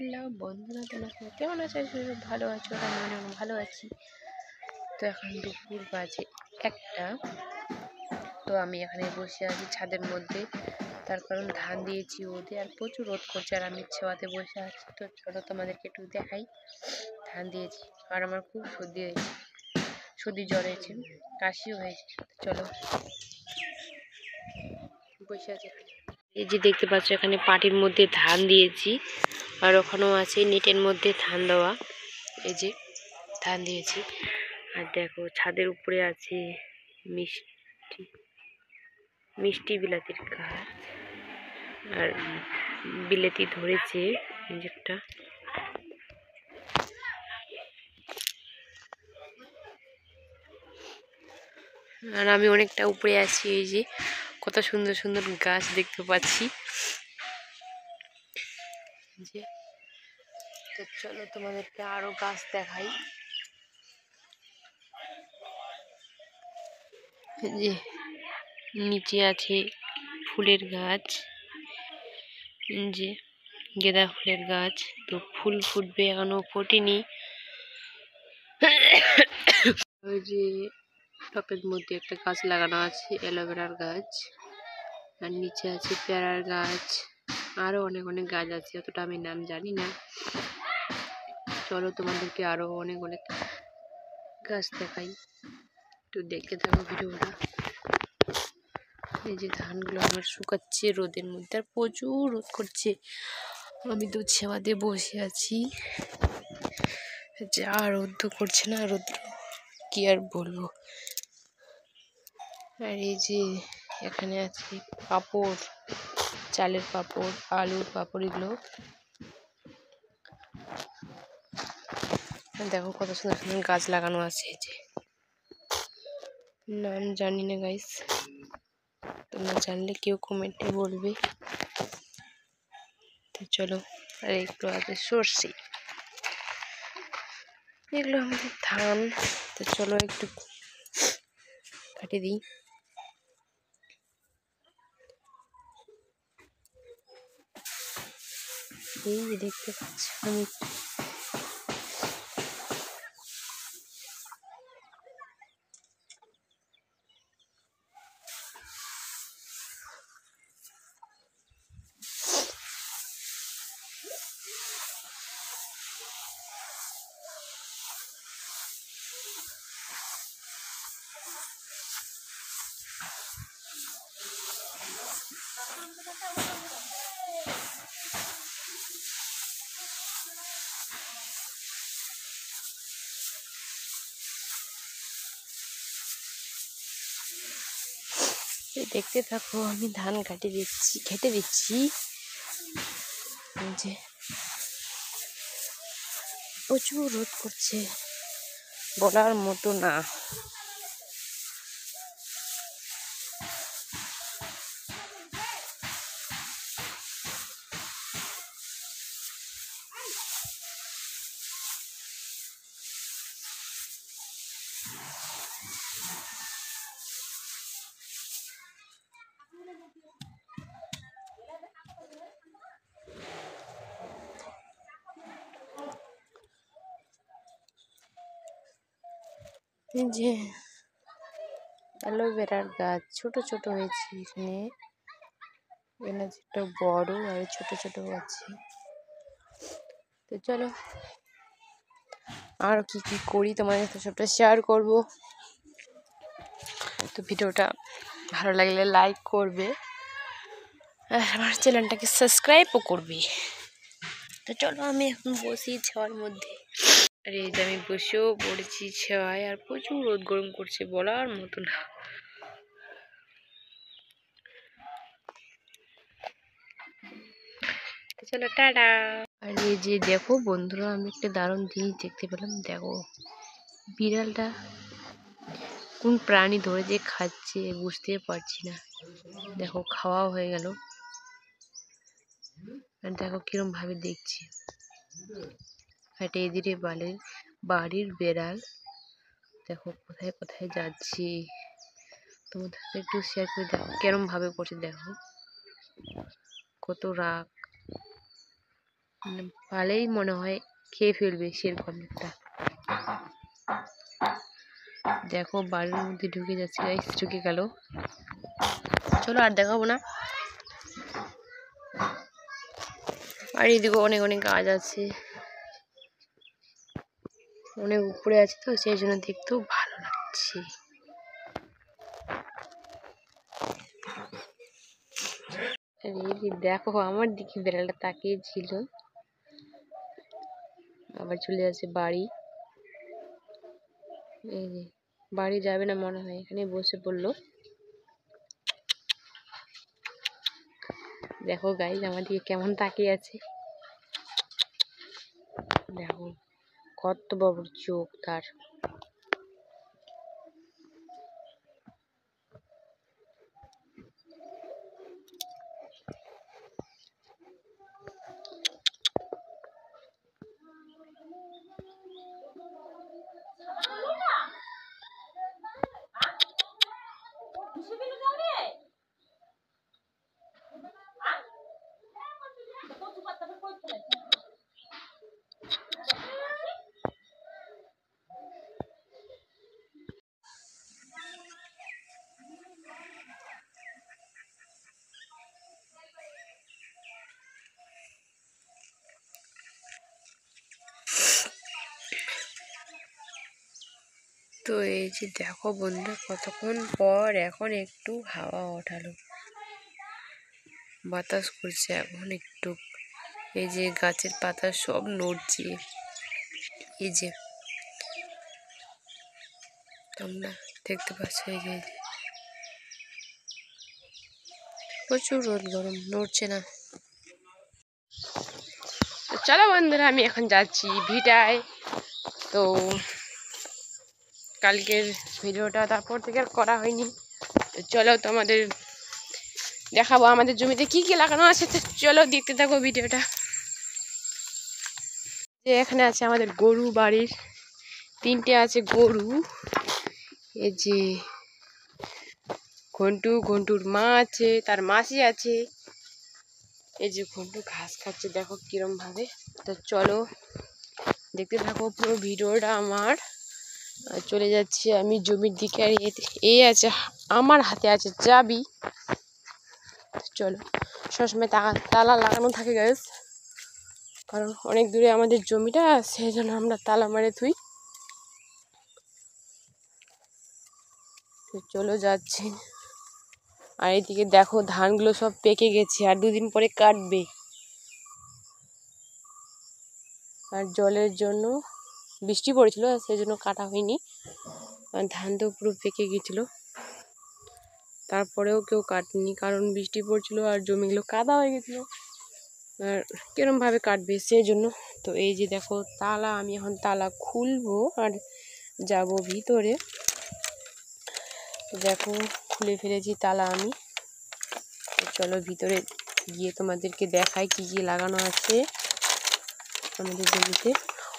Hello বন্ধুরা, তোমরা সবাই কেমন আছো? ভালো আছো? আমি অনেক ভালো আছি। তো এখন দুপুর বাজে 1টা। তো আমি এখানে বসে আছি ছাদের মধ্যে, তার কারণ ধান দিয়েছি ওদের, আর প্রচুর রোদ করছে আর আমি ছেওয়াতে বসে আছি। তো চলো তোমাদেরকে একটু দেখাই। ধান দিয়েছি আর আমার খুব সর্দি হয়েছে, সর্দি জ্বর হয়েছে, কাশিও হয়েছে। চলো বসে আছি এখানে। এই যে দেখতে পাচ্ছ এখানে পাটির মধ্যে ধান দিয়েছি, আর ওখানেও আছে নেটের মধ্যে ধান দেওয়া। এই যে ধান দিয়েছি, আর দেখো ছাদের উপরে আছে মিষ্টি মিষ্টি বিলাতির গাছ, আর বিলেতি ধরেছে একটা। আর আমি অনেকটা উপরে আছি, এই যে কত সুন্দর সুন্দর গাছ দেখতে পাচ্ছি। যে তো চলো তোমাদেরকে আরো গাছ দেখাই। যে নিচে আছে ফুলের গাছ, যে গেঁদা ফুলের গাছ। তো ফুল ফুটবে, এখনো ফোটেনি। ওই যে টবের মধ্যে একটা গাছ লাগানো আছে, অ্যালোভেরার গাছ, আর নিচে আছে পেয়ারার গাছ, আরো অনেক অনেক গাছ আছে, অতটা আমি নাম জানি না। চলো তোমাদেরকে আরো অনেক অনেক গাছ দেখাই, একটু দেখতে থাকো ভিডিওটা। এই যে ধানগুলো আমার শুকাচ্ছে রোদের মধ্যে, আর প্রচুর রোদ করছে। আমি তো ছেওয়াতে বসে আছি, যা রোদ করছে না, রোদ কি আর বলবো। আর এই যে এখানে আছে পাঁপড়, চালের পাঁপড়, আলুর পাঁপড়, এগুলো দেখো কত সুন্দর সুন্দর গাছ লাগানো আছে। এই যে নাম জানি না গাইস, তোমরা জানলে কেউ কমেন্টে বলবে। তো চলো, আর এগুলো আছে সর্ষে, এগুলো আমাদের ধান। তো চলো একটু কাটিয়ে দিই। এই যে দেখতে পাচ্ছি আমি, দেখতে থাকো, আমি ধান ঘেটে দিচ্ছি। যে প্রচুর রোদ করছে, বলার মতো না। এই যে অ্যালোভেরার গাছ ছোট ছোট হয়েছে, এখানে যেটা বড় আর ছোট ছোট আছে। তো চলো আর কি কি করি তোমাদের সাথে সবটা শেয়ার করব। তো ভিডিওটা ভালো লাগলে লাইক করবে, আর আমার চ্যানেলটাকে সাবস্ক্রাইবও করবে। তো চলো আমি এখন বসি ছাওয়ার মধ্যে, আর এই যে আমি বসেও পড়েছি ছাওয়ায়, আর প্রচুর রোদ গরম করছে, বলার মতো না। চলো টাটা। আর এই যে দেখো বন্ধুরা, আমি একটা দারুণ জিনিস দেখতে পেলাম। দেখো বিড়ালটা কোন প্রাণী ধরে যে খাচ্ছে বুঝতে পারছি না। দেখো খাওয়া হয়ে গেল, আর দেখো কিরম ভাবে দেখছি। এটা এদিকে বাড়ির বেড়াল, দেখো কোথায় কোথায় যাচ্ছি। তোমাদের সাথে একটু শেয়ার করে দেখো কেরম ভাবে করছে, দেখো কত রাগ। ভালোই মনে হয় খেয়ে ফেলবে সেরকম একটা। দেখো বাড়ির মধ্যে ঢুকে যাচ্ছে, গাইস ঢুকে গেল। চলো আর দেখাবো না। আর এদিকে অনেক অনেক গাছ আছে, অনেক উপরে আছে তো সেই জন্য দেখতেও ভালো লাগছে। দেখো আমার দিকে বেড়ালটা তাকিয়েছিল, আবার চলে যাচ্ছে বাড়ি। এই যে বাড়ি যাবে না মনে হয়, এখানে বসে পড়লো। দেখো গাইস আমার দিকে কেমন তাকিয়ে আছে, দেখো কত বড় চোখ তার। তো এই যে দেখো বন্ধু, কতক্ষণ পর এখন একটু হাওয়া ওঠালো, বাতাস করছে এখন একটু। এই যে গাছের পাতা সব নড়ছে, এই যে তোমরা দেখতে পাচ্ছ, এই যে প্রচুর রোদ, গরম, নড়ছে না। চলো বন্ধুরা, আমি এখন যাচ্ছি ভিটায়। তো কালকের ভিডিওটা তারপর থেকে আর করা হয়নি। তো চলো তোমাদের দেখাবো আমাদের জমিতে কি কি লাগানো আছে। তো চলো দেখতে থাকো ভিডিওটা। যে এখানে আছে আমাদের গরু, বাড়ির 3টে আছে গরু। এই যে ঘন্টুর মা আছে, তার মাসি আছে। এই যে ঘন্টু ঘাস খাচ্ছে, দেখো কিরম ভাবে। তো চলো দেখতে থাকো পুরো ভিডিওটা আমার। আর চলে যাচ্ছি আমি জমির দিকে। আর এই আছে আমার হাতে আছে চাবি। চলো, সবসময় তালা লাগানো থাকে গাইস, কারণ অনেক দূরে আমাদের জমিটা, সেই জন্য আমরা তালা মারে থুই। চলো যাচ্ছি। আর এদিকে দেখো ধানগুলো সব পেকে গেছে, আর 2 দিন পরে কাটবে। আর জলের জন্য বৃষ্টি পড়েছিল, সেই জন্য কাটা হয়নি। আর ধান তো পুরো পেকে গেছিলো, তারপরেও কেউ কাটেনি, কারণ বৃষ্টি পড়ছিল আর জমিগুলো কাদা হয়ে গেছিলো। আর কিরম ভাবে কাটবে সেই জন্য। তো এই যে দেখো তালা, আমি এখন তালা খুলবো আর যাব ভিতরে। দেখো খুলে ফেলেছি তালা আমি। চলো ভিতরে গিয়ে তোমাদেরকে দেখাই কি কি লাগানো আছে আমাদের জমিতে।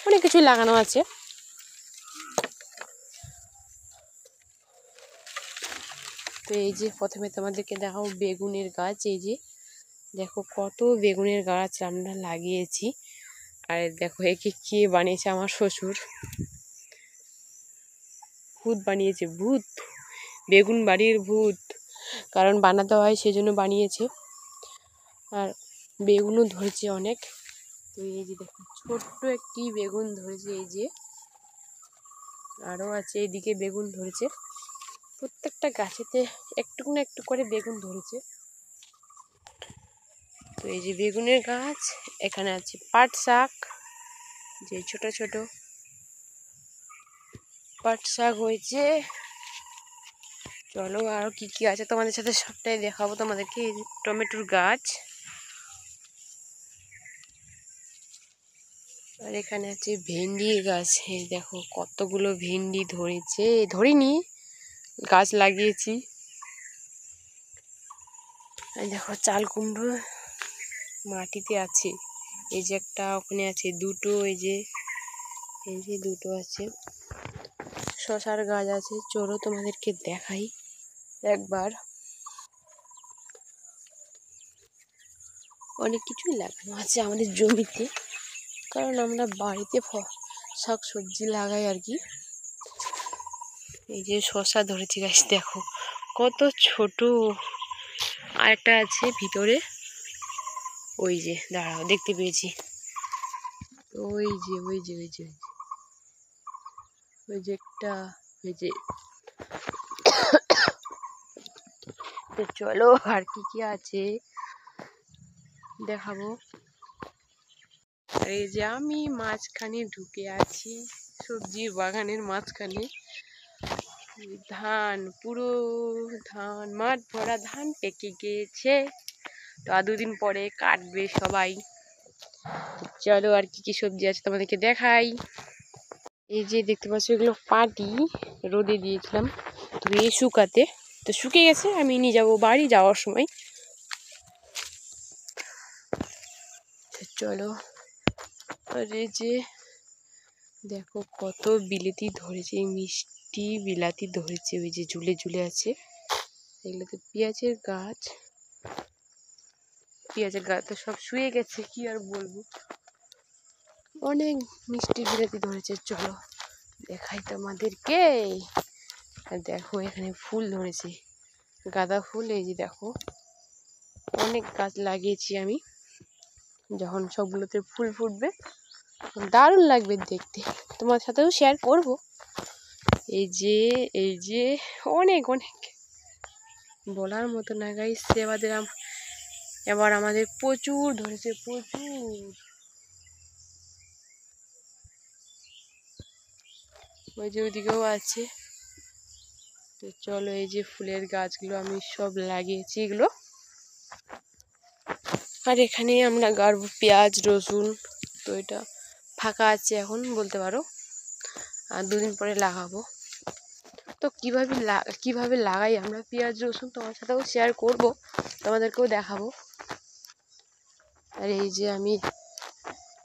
অনেক কিছুই লাগানো আছে। তো এই যে প্রথমে তোমাদেরকে দেখাও বেগুনের গাছ। এই যে দেখো কত বেগুনের গাছ আমরা লাগিয়েছি। আর দেখো একে কে বানিয়েছে, আমার শ্বশুর। ভূত বানিয়েছে, ভূত, বেগুন বাড়ির ভূত, কারণ বানাতে হয় সেজন্য বানিয়েছে। আর বেগুনও ধরেছে অনেক। তো এই যে দেখো ছোট্ট একটি বেগুন ধরেছে, এই যে আরও আছে, এদিকে বেগুন ধরেছে। প্রত্যেকটা গাছেতে একটু না একটু করে বেগুন ধরেছে। তো এই যে বেগুনের গাছ, এখানে আছে পাট শাক, যে ছোট ছোট পাট শাক হয়েছে। চলো আরো কি কি আছে তোমাদের সাথে সবটাই দেখাবো তোমাদেরকে। এই যে টমেটোর গাছ, আর এখানে আছে ভেন্ডির গাছ। এই দেখো কতগুলো ভেন্ডি ধরেছে, ধরিনি, গাছ লাগিয়েছি। আর দেখো চাল কুমড়ো মাটিতে আছে, এই যে একটা, ওখানে আছে দুটো, এই যে দুটো আছে। শশার গাছ আছে, চলো তোমাদেরকে দেখাই একবার। অনেক কিছুই লাগানো আছে আমাদের জমিতে, কারণ আমরা বাড়িতে শাক সবজি লাগাই আর কি। এই যে শসা ধরেছি গাছ, দেখো কত ছোট। আর একটা আছে ভিতরে, ওই যে দাঁড়াও দেখতে পেয়েছি, ওই যে ওই যে ওই যে ওই যে একটা, ওই যে। তো চলো আর কি কি আছে দেখাবো। আর এই যে আমি মাঝখানে ঢুকে আছি, সবজির বাগানের মাঝখানে। ধান, পুরো ধান, মাঠ ভরা ধান পেকে গিয়েছে, তো আর দুদিন পরে কাটবে সবাই। চলো আর কি কি সবজি আছে তোমাদেরকে দেখাই। এই যে দেখতে পাচ্ছ, এগুলো পাটি রোদে দিয়েছিলাম ধুয়ে শুকাতে, তো শুকিয়ে গেছে। আমি নিয়ে যাবো বাড়ি যাওয়ার সময়। চলো। আর এই যে দেখো কত বিলেতি ধরেছে, মিষ্টি বিলাতি ধরেছে, ওই যে ঝুলে ঝুলে আছে। এগুলো তো পেঁয়াজের গাছ, পেঁয়াজের গাছ তো সব শুয়ে গেছে, কি আর বলবো। অনেক মিষ্টি বিলাতি ধরেছে, চলো দেখাই তোমাদেরকে। দেখো এখানে ফুল ধরেছে, গাঁদা ফুল। এই যে দেখো অনেক গাছ লাগিয়েছি আমি, যখন সবগুলোতে ফুল ফুটবে দারুণ লাগবে দেখতে, তোমার সাথেও শেয়ার করব। এই যে এই যে অনেক অনেক বলার মতো না গাইস। এবার আমাদের প্রচুর ধরেছে, প্রচুর। ওই যে ওইদিকেও আছে। তো চলো, এই যে ফুলের গাছগুলো আমি সব লাগিয়েছি এগুলো। আর এখানে আমরা গাড়বো পেঁয়াজ রসুন, তো এটা ফাঁকা আছে এখন বলতে পারো, আর দুদিন পরে লাগাবো। তো কিভাবে লাগাই আমরা পেঁয়াজ রসুন তোমার সাথেও শেয়ার করব, তোমাদেরকেও দেখাবো। আর এই যে আমি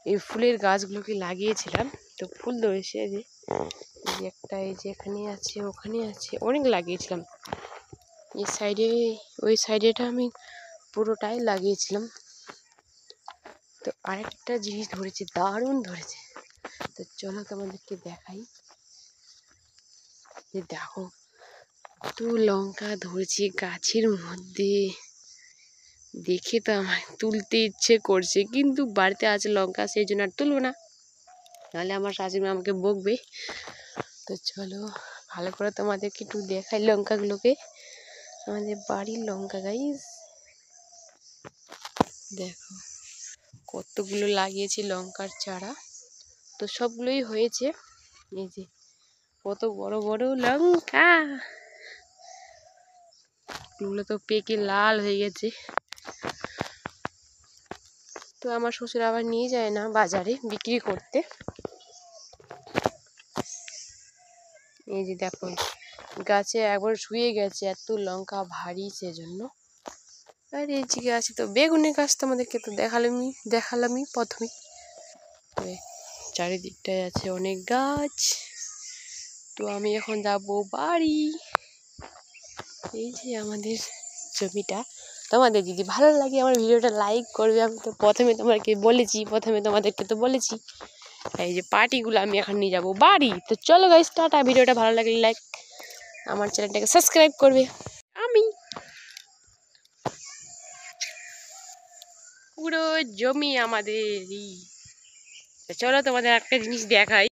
এই ফুলের গাছগুলোকে লাগিয়েছিলাম, তো ফুল ধরেছে। এই যে একটা, এই যে এখানে আছে, ওখানে আছে, অনেক লাগিয়েছিলাম। এই সাইডে, ওই সাইডেটা আমি পুরোটাই লাগিয়েছিলাম। তো আরেকটা জিনিস ধরেছে, দারুণ ধরেছে, তো চলো তোমাদেরকে দেখাই। যে দেখো কত লঙ্কা ধরেছে গাছের মধ্যে, দেখে তো আমার তুলতে ইচ্ছে করছে, কিন্তু বাড়িতে আছে লঙ্কা, সেই জন্য আর তুলবো না, নাহলে আমার শাশুড়ি আমাকে বকবে। তো চলো ভালো করে তোমাদেরকে একটু দেখাই লঙ্কাগুলোকে, আমাদের বাড়ির লঙ্কা গাইস। দেখো কতগুলো লাগিয়েছি লঙ্কার চারা, তো সবগুলোই হয়েছে। এই যে কত বড় বড় লঙ্কা, এগুলো তো পেকে লাল হয়ে গেছে। তো আমার শ্বশুর আবার নিয়ে যায় না বাজারে বিক্রি করতে। এই যে দেখো গাছে একবার শুয়ে গেছে, এত লঙ্কা ভারী, সেজন্য। আর এই যে গাছে তো বেগুনের গাছ তোমাদেরকে তো দেখালামই প্রথমে। চারিদিকটায় আছে অনেক গাছ। তো আমি এখন যাব বাড়ি। এই যে আমাদের জমিটা। তোমাদের যদি ভালো লাগে আমার ভিডিওটা লাইক করবে, আমি তো প্রথমে তোমাদেরকে তো বলেছি। এই যে পাটিগুলো আমি এখন নিয়ে যাব বাড়ি। তো চলো গাইস, টাটা। ভিডিওটা ভালো লাগলে লাইক, আমার চ্যানেলটাকে সাবস্ক্রাইব করবে। আমি পুরো জমি আমাদেরই। চলো তোমাদের একটা জিনিস দেখাই।